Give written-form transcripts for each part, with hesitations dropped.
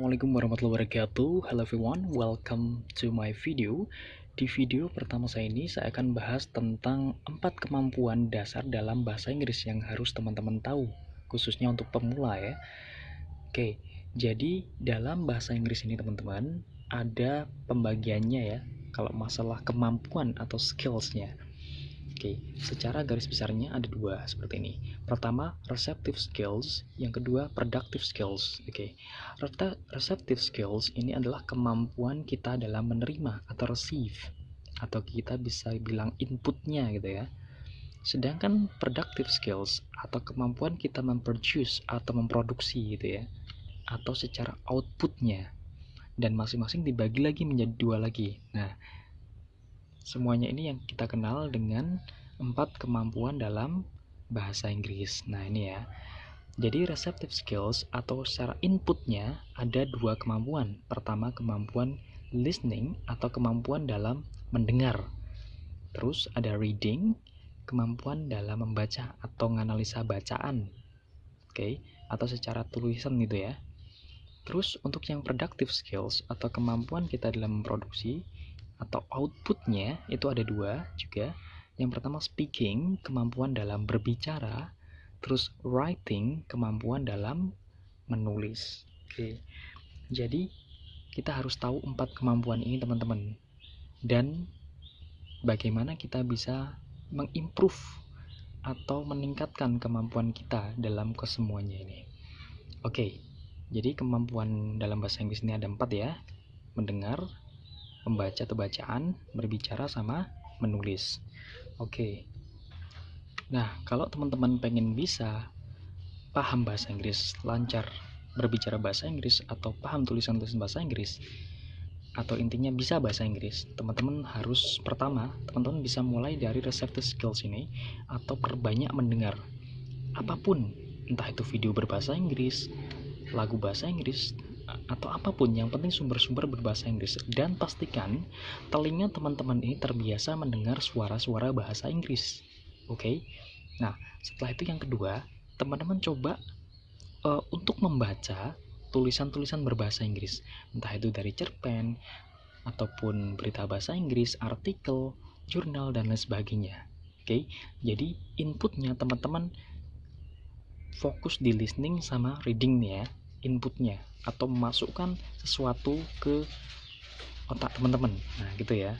Assalamualaikum warahmatullahi wabarakatuh. Hello everyone, welcome to my video. Di video pertama saya ini saya akan bahas tentang 4 kemampuan dasar dalam bahasa Inggris yang harus teman-teman tahu, khususnya untuk pemula ya. Oke, jadi dalam bahasa Inggris ini teman-teman ada pembagiannya ya. Kalau masalah kemampuan atau skillsnya. Oke, secara garis besarnya ada dua seperti ini. Pertama, receptive skills, yang kedua, productive skills. Oke, receptive skills ini adalah kemampuan kita dalam menerima atau receive, atau kita bisa bilang inputnya gitu ya. Sedangkan productive skills atau kemampuan kita memproduce atau memproduksi gitu ya, atau secara outputnya. Dan masing-masing dibagi lagi menjadi dua lagi. Nah, semuanya ini yang kita kenal dengan 4 kemampuan dalam bahasa Inggris. Nah ini ya. Jadi receptive skills atau secara inputnya ada 2 kemampuan. Pertama kemampuan listening atau kemampuan dalam mendengar. Terus ada reading, kemampuan dalam membaca atau menganalisa bacaan. Oke, atau secara tulisan gitu ya. Terus untuk yang productive skills atau kemampuan kita dalam memproduksi atau outputnya itu ada 2 juga. Yang pertama speaking, kemampuan dalam berbicara. Terus writing, kemampuan dalam menulis. Oke, jadi kita harus tahu 4 kemampuan ini teman-teman. Dan bagaimana kita bisa mengimprove atau meningkatkan kemampuan kita dalam kesemuanya ini. Oke, jadi kemampuan dalam bahasa Inggris ini ada 4 ya. Mendengar, membaca atau bacaan, berbicara, sama menulis. Oke. Nah, kalau teman-teman pengen bisa paham bahasa Inggris, lancar berbicara bahasa Inggris, atau paham tulisan-tulisan bahasa Inggris, atau intinya bisa bahasa Inggris, teman-teman harus pertama, teman-teman bisa mulai dari receptive skills ini, atau perbanyak mendengar. Apapun, entah itu video berbahasa Inggris, lagu bahasa Inggris, atau apapun, yang penting sumber-sumber berbahasa Inggris. Dan pastikan telinga teman-teman ini terbiasa mendengar suara-suara bahasa Inggris. Oke. Nah, setelah itu yang kedua, teman-teman coba untuk membaca tulisan-tulisan berbahasa Inggris, entah itu dari cerpen ataupun berita bahasa Inggris, artikel, jurnal, dan lain sebagainya. Oke. Jadi inputnya teman-teman fokus di listening sama reading nih ya, inputnya, atau memasukkan sesuatu ke otak teman-teman. Nah gitu ya.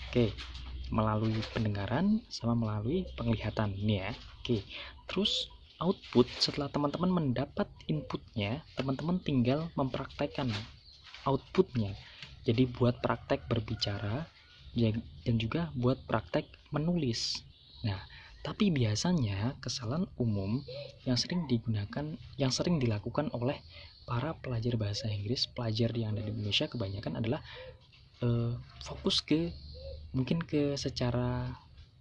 Oke, melalui pendengaran sama melalui penglihatan nih ya. Oke, terus output, setelah teman-teman mendapat inputnya, teman-teman tinggal mempraktekkan outputnya. Jadi buat praktek berbicara dan juga buat praktek menulis. Nah, tapi biasanya kesalahan umum yang sering dilakukan oleh para pelajar bahasa Inggris, pelajar yang ada di Indonesia kebanyakan adalah fokus mungkin ke secara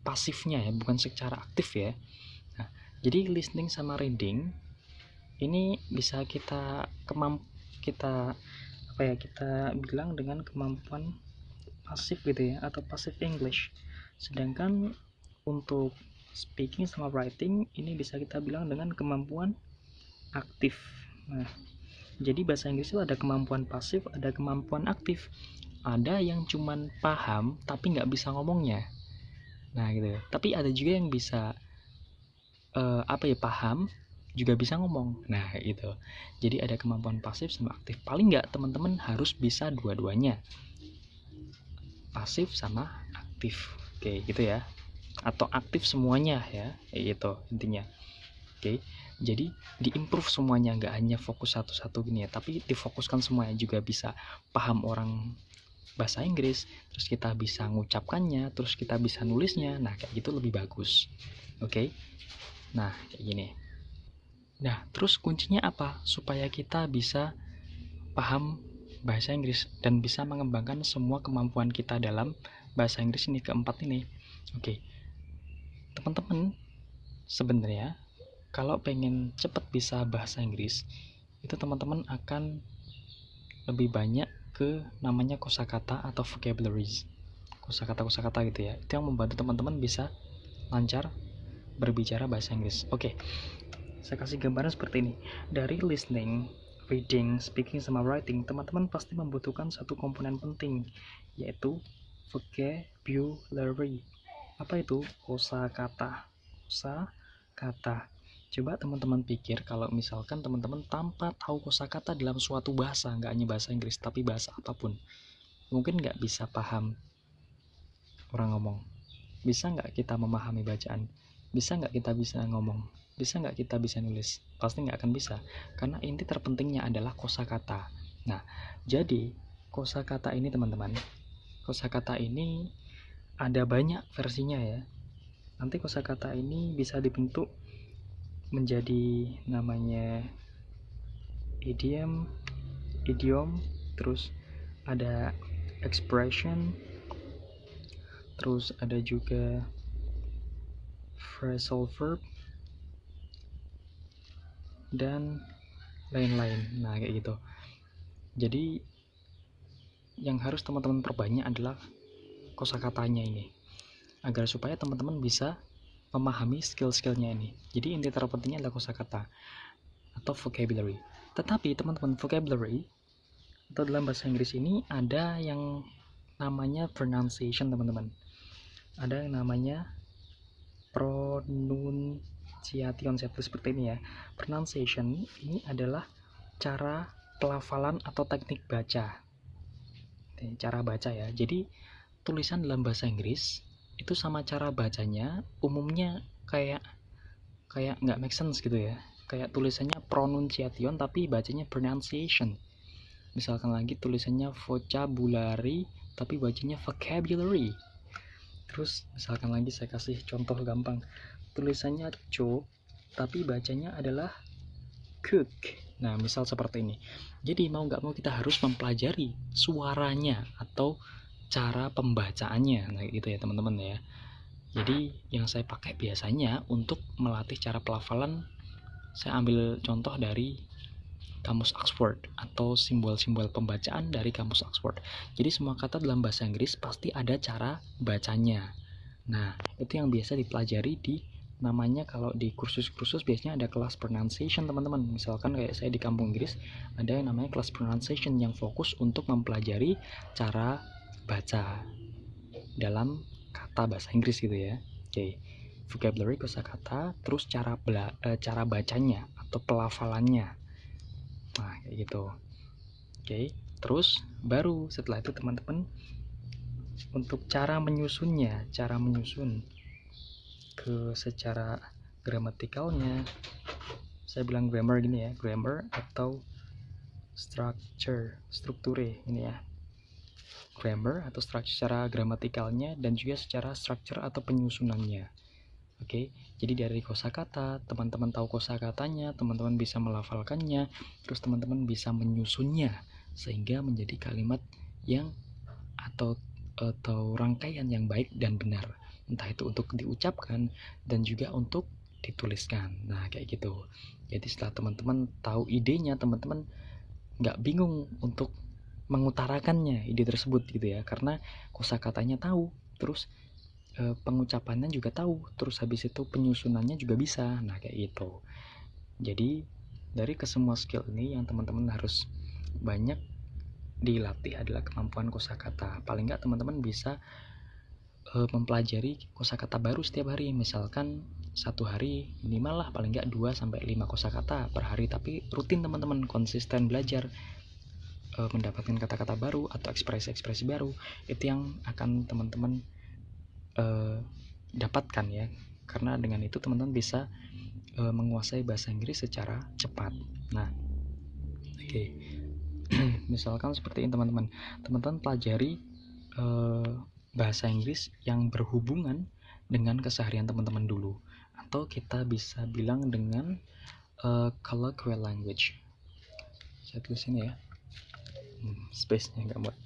pasifnya ya, bukan secara aktif ya. Nah, jadi listening sama reading ini bisa kita bilang dengan kemampuan pasif gitu ya, atau passive English. Sedangkan untuk speaking sama writing ini bisa kita bilang dengan kemampuan aktif. Nah, jadi bahasa Inggris itu ada kemampuan pasif, ada kemampuan aktif. Ada yang cuman paham tapi nggak bisa ngomongnya. Nah gitu. Tapi ada juga yang bisa paham juga bisa ngomong. Nah itu. Jadi ada kemampuan pasif sama aktif. Paling nggak teman-teman harus bisa dua-duanya, pasif sama aktif. Oke gitu ya, atau aktif semuanya ya, itu intinya. Oke, jadi diimprove semuanya, nggak hanya fokus satu-satu gini ya, tapi difokuskan semuanya, juga bisa paham orang bahasa Inggris, terus kita bisa mengucapkannya, terus kita bisa nulisnya. Nah kayak gitu lebih bagus. Oke, nah kayak gini. Nah terus kuncinya apa supaya kita bisa paham bahasa Inggris dan bisa mengembangkan semua kemampuan kita dalam bahasa Inggris ini, keempat ini? Oke, teman-teman sebenarnya kalau pengen cepat bisa bahasa Inggris itu teman-teman akan lebih banyak ke namanya kosakata atau vocabularies, kosakata gitu ya. Itu yang membantu teman-teman bisa lancar berbicara bahasa Inggris. Oke, saya kasih gambaran seperti ini. Dari listening, reading, speaking, sama writing, teman-teman pasti membutuhkan satu komponen penting, yaitu vocabulary. Apa itu? Kosakata. Kosakata. Coba teman-teman pikir kalau misalkan teman-teman tanpa tahu kosakata dalam suatu bahasa, nggak hanya bahasa Inggris, tapi bahasa apapun, mungkin nggak bisa paham orang ngomong. Bisa nggak kita memahami bacaan? Bisa nggak kita bisa ngomong? Bisa nggak kita bisa nulis? Pasti nggak akan bisa, karena inti terpentingnya adalah kosakata. Nah, jadi kosakata ini teman-teman, kosakata ini ada banyak versinya ya. Nanti kosakata ini bisa dibentuk menjadi namanya idiom, terus ada expression, terus ada juga phrasal verb, dan lain-lain. Nah, kayak gitu. Jadi yang harus teman-teman perbanyak adalah kosakatanya ini, agar supaya teman-teman bisa memahami skill-skillnya ini. Jadi inti terpentingnya adalah kosakata atau vocabulary. Tetapi teman-teman, vocabulary atau dalam bahasa Inggris ini ada yang namanya pronunciation, teman-teman. Ada yang namanya pronunciation, seperti ini ya. Pronunciation ini adalah cara pelafalan atau teknik baca. Cara baca ya. Jadi tulisan dalam bahasa Inggris itu sama cara bacanya umumnya kayak nggak make sense gitu ya. Kayak tulisannya pronunciation tapi bacanya pronunciation. Misalkan lagi tulisannya vocabulary tapi bacanya vocabulary. Terus misalkan lagi saya kasih contoh gampang, tulisannya cook tapi bacanya adalah cook. Nah, misal seperti ini. Jadi mau nggak mau kita harus mempelajari suaranya atau cara pembacaannya. Nah, gitu ya teman-teman ya. Jadi yang saya pakai biasanya untuk melatih cara pelafalan, saya ambil contoh dari Kamus Oxford atau simbol-simbol pembacaan dari Kamus Oxford. Jadi semua kata dalam bahasa Inggris pasti ada cara bacanya. Nah, itu yang biasa dipelajari di namanya, kalau di kursus-kursus biasanya ada kelas pronunciation, teman-teman. Misalkan kayak saya di kampung Inggris, ada yang namanya kelas pronunciation yang fokus untuk mempelajari cara baca dalam kata bahasa Inggris gitu ya. Oke. Vocabulary, kosakata, terus cara bacanya atau pelafalannya. Nah, kayak gitu. Oke. Terus baru setelah itu teman-teman, untuk cara menyusun ke secara gramatikalnya, saya bilang grammar gini ya, grammar atau strukture ini ya. Grammar atau struktur secara gramatikalnya dan juga secara struktur atau penyusunannya. Oke, jadi dari kosakata, teman-teman tahu kosakatanya, teman-teman bisa melafalkannya, terus teman-teman bisa menyusunnya sehingga menjadi kalimat yang atau rangkaian yang baik dan benar. Entah itu untuk diucapkan dan juga untuk dituliskan. Nah, kayak gitu. Jadi setelah teman-teman tahu idenya, teman-teman nggak bingung untuk mengutarakannya ide tersebut gitu ya, karena kosakatanya tahu, terus pengucapannya juga tahu, terus habis itu penyusunannya juga bisa. Nah, kayak gitu. Jadi dari kesemua skill ini yang teman-teman harus banyak dilatih adalah kemampuan kosakata. Paling nggak teman-teman bisa mempelajari kosakata baru setiap hari. Misalkan satu hari minimal lah paling nggak 2-5 kosakata per hari, tapi rutin teman-teman konsisten belajar, mendapatkan kata-kata baru atau ekspresi-ekspresi baru. Itu yang akan teman-teman dapatkan ya, karena dengan itu teman-teman bisa menguasai bahasa Inggris secara cepat. Nah, oke. Misalkan seperti ini teman-teman pelajari bahasa Inggris yang berhubungan dengan keseharian teman-teman dulu, atau kita bisa bilang dengan colloquial language. Saya tulis ini ya, space-nya nggak muat.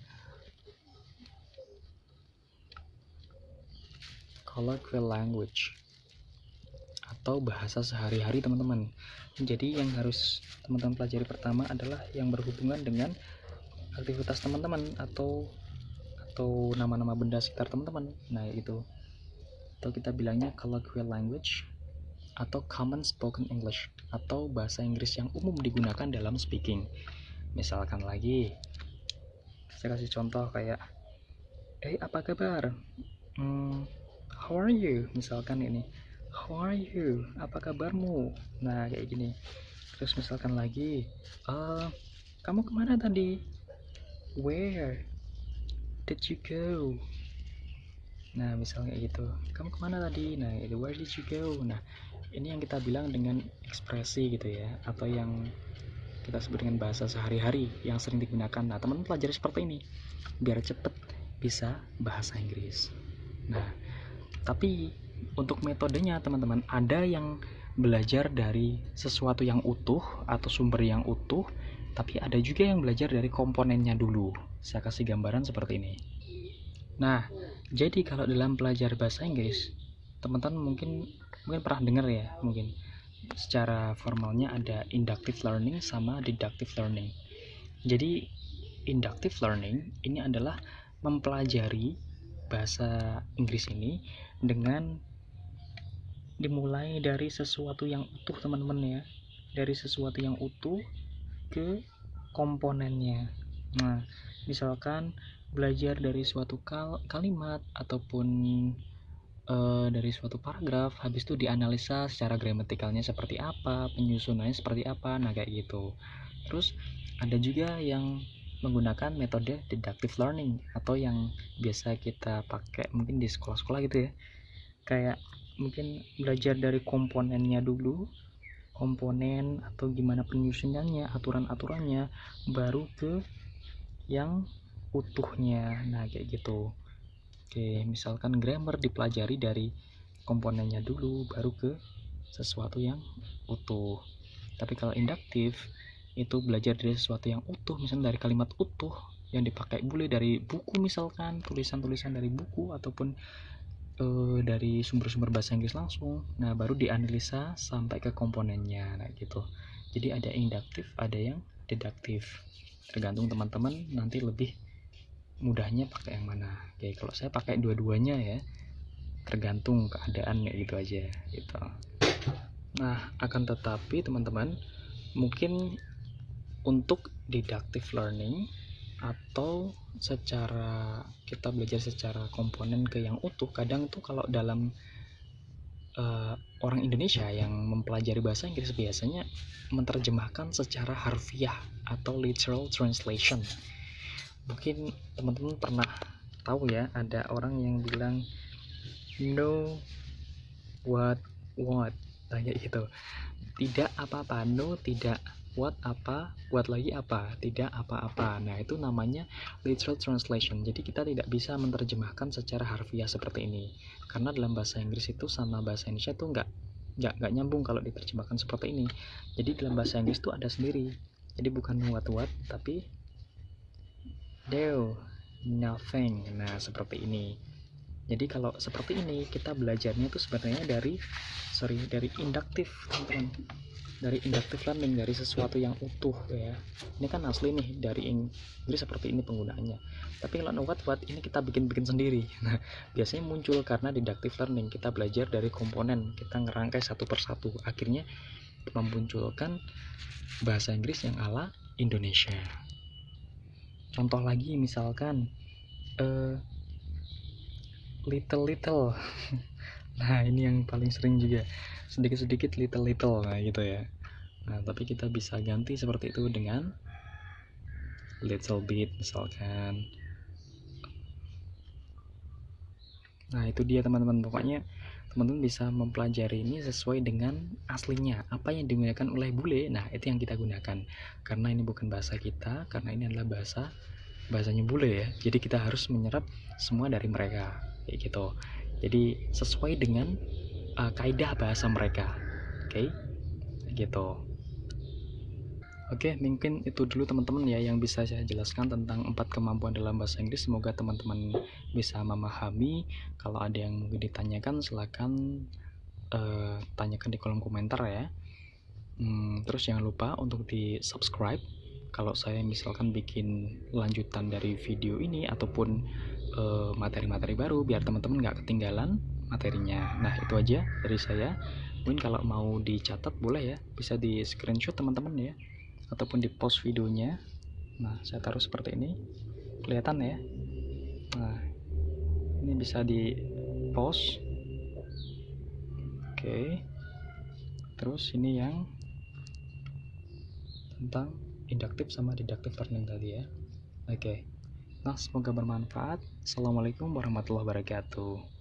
Colloquial language atau bahasa sehari-hari teman-teman. Jadi yang harus teman-teman pelajari pertama adalah yang berhubungan dengan aktivitas teman-teman atau nama-nama benda sekitar teman-teman. Nah, itu atau kita bilangnya colloquial language atau common spoken English, atau bahasa Inggris yang umum digunakan dalam speaking. Misalkan lagi, saya kasih contoh kayak, apa kabar? How are you? Misalkan ini, how are you? Apa kabarmu? Nah, kayak gini. Terus misalkan lagi, kamu kemana tadi? Where did you go? Nah, misalnya gitu. Kamu kemana tadi? Nah, itu where did you go? Nah, ini yang kita bilang dengan ekspresi gitu ya, atau yang kita sebut dengan bahasa sehari-hari yang sering digunakan. Nah, teman-teman pelajari seperti ini biar cepet bisa bahasa Inggris. Nah, tapi untuk metodenya teman-teman, ada yang belajar dari sesuatu yang utuh atau sumber yang utuh, tapi ada juga yang belajar dari komponennya dulu. Saya kasih gambaran seperti ini. Nah, jadi kalau dalam belajar bahasa Inggris, teman-teman mungkin pernah dengar ya, mungkin secara formalnya ada inductive learning sama deductive learning. Jadi inductive learning ini adalah mempelajari bahasa Inggris ini dengan dimulai dari sesuatu yang utuh teman-teman ya, dari sesuatu yang utuh ke komponennya. Nah, misalkan belajar dari suatu kalimat ataupun dari suatu paragraf, habis itu dianalisa secara gramatikalnya seperti apa, penyusunannya seperti apa, nah kayak gitu. Terus ada juga yang menggunakan metode deductive learning atau yang biasa kita pakai mungkin di sekolah-sekolah gitu ya, kayak mungkin belajar dari komponennya dulu, komponen atau gimana penyusunannya, aturan-aturannya, baru ke yang utuhnya. Nah kayak gitu. Oke, misalkan grammar dipelajari dari komponennya dulu, baru ke sesuatu yang utuh. Tapi kalau induktif itu belajar dari sesuatu yang utuh, misalnya dari kalimat utuh yang dipakai boleh dari buku, misalkan tulisan-tulisan dari buku ataupun dari sumber-sumber bahasa Inggris langsung. Nah, baru dianalisa sampai ke komponennya. Nah, gitu. Jadi ada induktif, ada yang deduktif. Tergantung teman-teman nanti lebih mudahnya pakai yang mana. Oke, kalau saya pakai dua-duanya ya, tergantung keadaan kayak gitu aja gitu. Nah, akan tetapi teman-teman, mungkin untuk deductive learning atau secara kita belajar secara komponen ke yang utuh, kadang tuh kalau dalam orang Indonesia yang mempelajari bahasa Inggris biasanya menerjemahkan secara harfiah atau literal translation. Mungkin teman-teman pernah tahu ya, ada orang yang bilang no what kayak gitu, tidak apa-apa, no tidak, what apa, what lagi apa, tidak apa-apa. Nah, itu namanya literal translation. Jadi kita tidak bisa menerjemahkan secara harfiah seperti ini, karena dalam bahasa Inggris itu sama bahasa Indonesia itu nggak nyambung kalau diterjemahkan seperti ini. Jadi dalam bahasa Inggris itu ada sendiri, jadi bukan what tapi do nothing. Nah, seperti ini. Jadi kalau seperti ini kita belajarnya itu sebenarnya dari induktif, teman-teman. Dari inductive learning, dari sesuatu yang utuh ya. Ini kan asli nih dari Inggris seperti ini penggunaannya. Tapi kalau what ini kita bikin sendiri. Nah, biasanya muncul karena deductive learning, kita belajar dari komponen, kita ngerangkai satu persatu, akhirnya memunculkan bahasa Inggris yang ala Indonesia. Contoh lagi misalkan little. Nah, ini yang paling sering juga, sedikit little, nah gitu ya. Nah, tapi kita bisa ganti seperti itu dengan little bit misalkan. Nah, itu dia teman-teman, pokoknya teman-teman bisa mempelajari ini sesuai dengan aslinya, apa yang digunakan oleh bule. Nah, itu yang kita gunakan, karena ini bukan bahasa kita, karena ini adalah bahasanya bule ya, jadi kita harus menyerap semua dari mereka kayak gitu. Jadi sesuai dengan kaidah bahasa mereka. Oke, gitu. Oke, mungkin itu dulu teman-teman ya yang bisa saya jelaskan tentang 4 kemampuan dalam bahasa Inggris. Semoga teman-teman bisa memahami. Kalau ada yang mungkin ditanyakan, silakan tanyakan di kolom komentar ya. Terus jangan lupa untuk di subscribe kalau saya misalkan bikin lanjutan dari video ini ataupun materi-materi baru, biar teman-teman nggak ketinggalan materinya. Nah, itu aja dari saya. Mungkin kalau mau dicatat boleh ya, bisa di screenshot teman-teman ya, ataupun di post videonya. Nah, saya taruh seperti ini, kelihatan ya. Nah, ini bisa di post. Oke, terus ini yang tentang induktif sama deduktif learning tadi ya. Oke, nah semoga bermanfaat. Assalamualaikum warahmatullahi wabarakatuh.